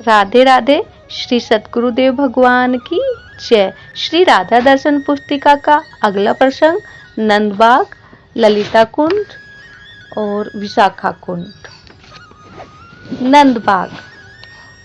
राधे राधे। श्री सतगुरुदेव भगवान की जय। श्री राधा दर्शन पुस्तिका का अगला प्रसंग नंदबाग, ललिता कुंड और विशाखा कुंड। नंदबाग।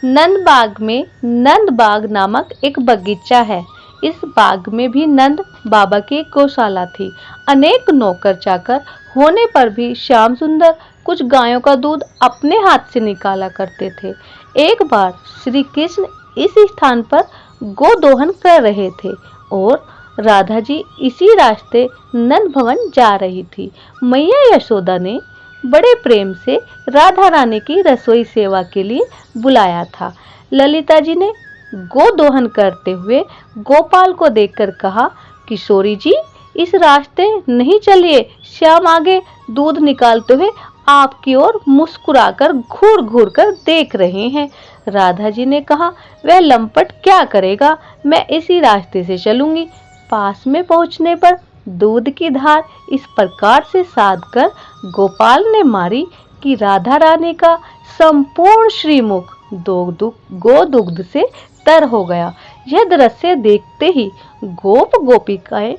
नंदबाग में नंदबाग नामक एक बगीचा है। इस बाग में भी नंद बाबा की एक गौशाला थी। अनेक नौकर चाकर होने पर भी श्याम सुंदर कुछ गायों का दूध अपने हाथ से निकाला करते थे। एक बार श्री कृष्ण इस स्थान पर गोदोहन कर रहे थे और राधा जी इसी रास्ते नंद भवन जा रही थी। मैया यशोदा ने बड़े प्रेम से राधा रानी की रसोई सेवा के लिए बुलाया था। ललिता जी ने गोदोहन करते हुए गोपाल को देखकर कहा, किशोरी जी इस रास्ते नहीं चलिए, श्याम आगे दूध निकालते हुए आपकी ओर मुस्कुराकर घूर घूर कर देख रहे हैं। राधा जी ने कहा, वह लंपट क्या करेगा, मैं इसी रास्ते से चलूंगी। पास में पहुंचने पर दूध की धार इस प्रकार से साध कर गोपाल ने मारी कि राधा रानी का संपूर्ण श्रीमुख गोदुग्ध से तर हो गया। यह दृश्य देखते ही गोप गोपिकाएं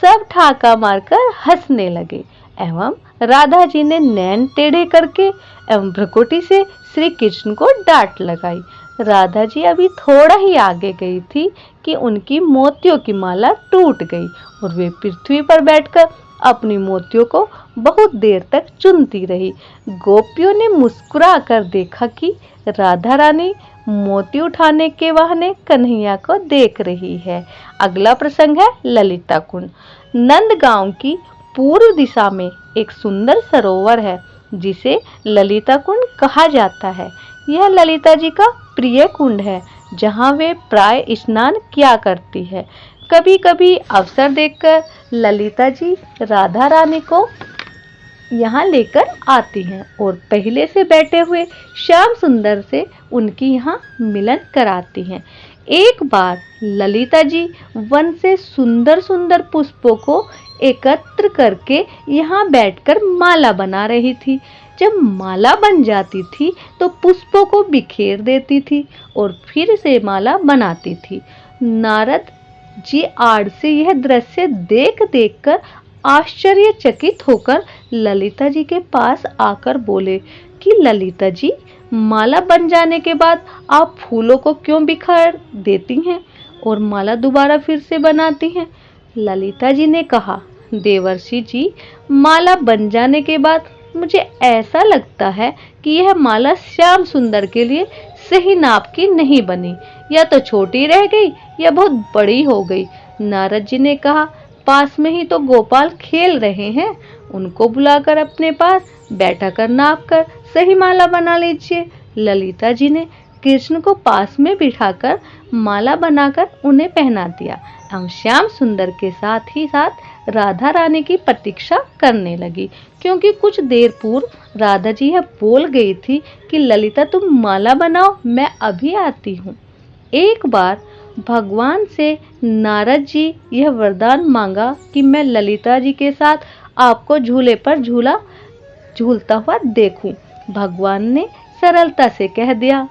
सब ठाका मारकर हंसने लगे एवं राधा जी ने नैन टेढ़े करके एवं भ्रुकुटी से श्री कृष्ण को डांट लगाई। राधा जी अभी थोड़ा ही आगे गई थी कि उनकी मोतियों की माला टूट गई और वे पृथ्वी पर बैठकर अपनी मोतियों को बहुत देर तक चुनती रही। गोपियों ने मुस्कुरा कर देखा कि राधा रानी मोती उठाने के बहाने कन्हैया को देख रही है। अगला प्रसंग है ललिता कुंड। नंदगांव की पूर्व दिशा में एक सुंदर सरोवर है जिसे ललिता कुंड कहा जाता है। यह ललिता जी का प्रिय कुंड है जहाँ वे प्राय स्नान किया करती है। कभी कभी अवसर देखकर ललिता जी राधा रानी को यहाँ लेकर आती हैं और पहले से बैठे हुए श्याम सुंदर से उनकी यहाँ मिलन कराती हैं। एक बार ललिता जी वन से सुंदर सुंदर पुष्पों को एकत्र करके यहाँ बैठकर माला बना रही थी। जब माला बन जाती थी तो पुष्पों को बिखेर देती थी और फिर से माला बनाती थी। नारद जी आड़ से यह दृश्य देख देख कर आश्चर्यचकित होकर ललिता जी के पास आकर बोले कि ललिता जी, माला बन जाने के बाद आप फूलों को क्यों बिखेर देती हैं और माला दोबारा फिर से बनाती हैं? ललिता जी ने कहा, देवर्षि जी, माला बन जाने के बाद मुझे ऐसा लगता है कि यह माला श्याम सुंदर के लिए सही नाप की नहीं बनी, या तो छोटी रह गई या बहुत बड़ी हो गई। नारद जी ने कहा, पास में ही तो गोपाल खेल रहे हैं, उनको बुलाकर अपने पास बैठा कर नाप कर सही माला बना लीजिए। ललिता जी ने कृष्ण को पास में बिठाकर माला बनाकर उन्हें पहना दिया। हम श्याम सुंदर के साथ ही साथ राधा रानी की प्रतीक्षा करने लगी, क्योंकि कुछ देर पूर्व राधा जी यह बोल गई थी कि ललिता तुम माला बनाओ, मैं अभी आती हूँ। एक बार भगवान से नारद जी यह वरदान मांगा कि मैं ललिता जी के साथ आपको झूले पर झूलता हुआ देखूं। भगवान ने सरलता से कह दिया,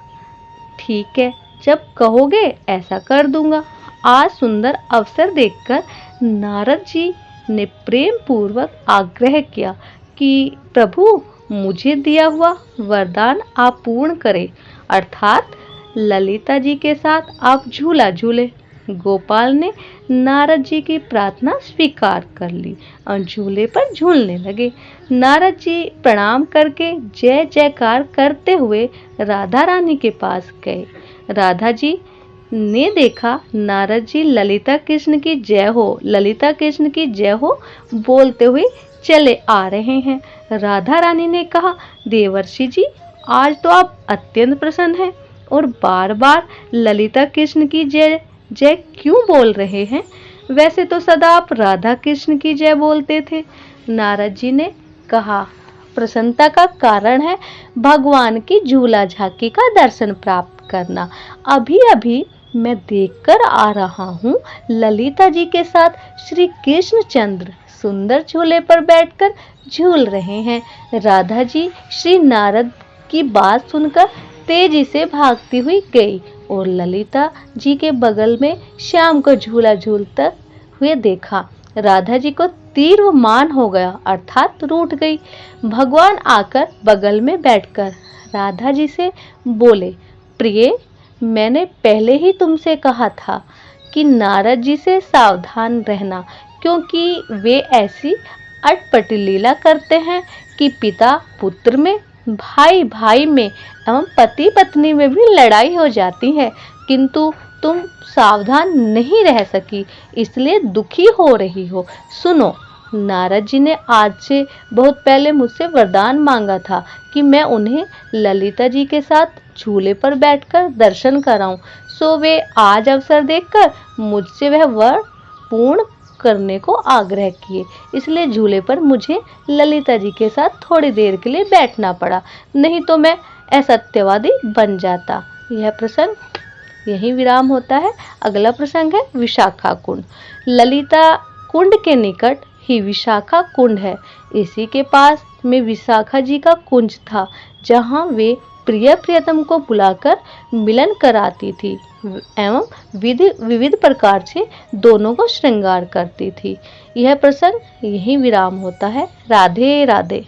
ठीक है, जब कहोगे ऐसा कर दूंगा। आज सुंदर अवसर देखकर नारद जी ने प्रेम पूर्वक आग्रह किया कि प्रभु, मुझे दिया हुआ वरदान आप पूर्ण करें, अर्थात ललिता जी के साथ आप झूला झूले। गोपाल ने नारद जी की प्रार्थना स्वीकार कर ली और झूले पर झूलने लगे। नारद जी प्रणाम करके जय जयकार करते हुए राधा रानी के पास गए। राधा जी ने देखा नारद जी ललिता कृष्ण की जय हो, ललिता कृष्ण की जय हो बोलते हुए चले आ रहे हैं। राधा रानी ने कहा, देवर्षि जी, आज तो आप अत्यंत प्रसन्न हैं और बार बार ललिता कृष्ण की जय जय क्यों बोल रहे हैं? वैसे तो सदा आप राधा कृष्ण की जय बोलते थे। नारद जी ने कहा, प्रसन्नता का कारण है भगवान की झूला झांकी का दर्शन प्राप्त करना। अभी अभी मैं देखकर आ रहा हूँ, ललिता जी के साथ श्री कृष्णचंद्र सुंदर झूले पर बैठकर झूल रहे हैं। राधा जी श्री नारद की बात सुनकर तेजी से भागती हुई गई और ललिता जी के बगल में श्याम को झूला झूलते हुए देखा। राधा जी को तीव्र मान हो गया, अर्थात रूठ गई। भगवान आकर बगल में बैठकर राधा जी से बोले, प्रिय, मैंने पहले ही तुमसे कहा था कि नारद जी से सावधान रहना, क्योंकि वे ऐसी अटपटी लीला करते हैं कि पिता पुत्र में, भाई भाई में एवं पति पत्नी में भी लड़ाई हो जाती है। किंतु तुम सावधान नहीं रह सकी, इसलिए दुखी हो रही हो। सुनो, नारद जी ने आज से बहुत पहले मुझसे वरदान मांगा था कि मैं उन्हें ललिता जी के साथ झूले पर बैठकर दर्शन कराऊं। सो वे आज अवसर देखकर मुझसे वह वर पूर्ण करने को आग्रह किए, इसलिए झूले पर मुझे ललिता जी के साथ थोड़ी देर के लिए बैठना पड़ा, नहीं तो मैं असत्यवादी बन जाता। यह प्रसंग यही विराम होता है। अगला प्रसंग है विशाखा कुंड। ललिता कुंड के निकट ही विशाखा कुंड है। इसी के पास में विशाखा जी का कुंज था, जहाँ वे प्रिय प्रियतम को बुलाकर मिलन कराती थी एवं विविध प्रकार से दोनों को श्रृंगार करती थी। यह प्रसंग यही विराम होता है। राधे राधे।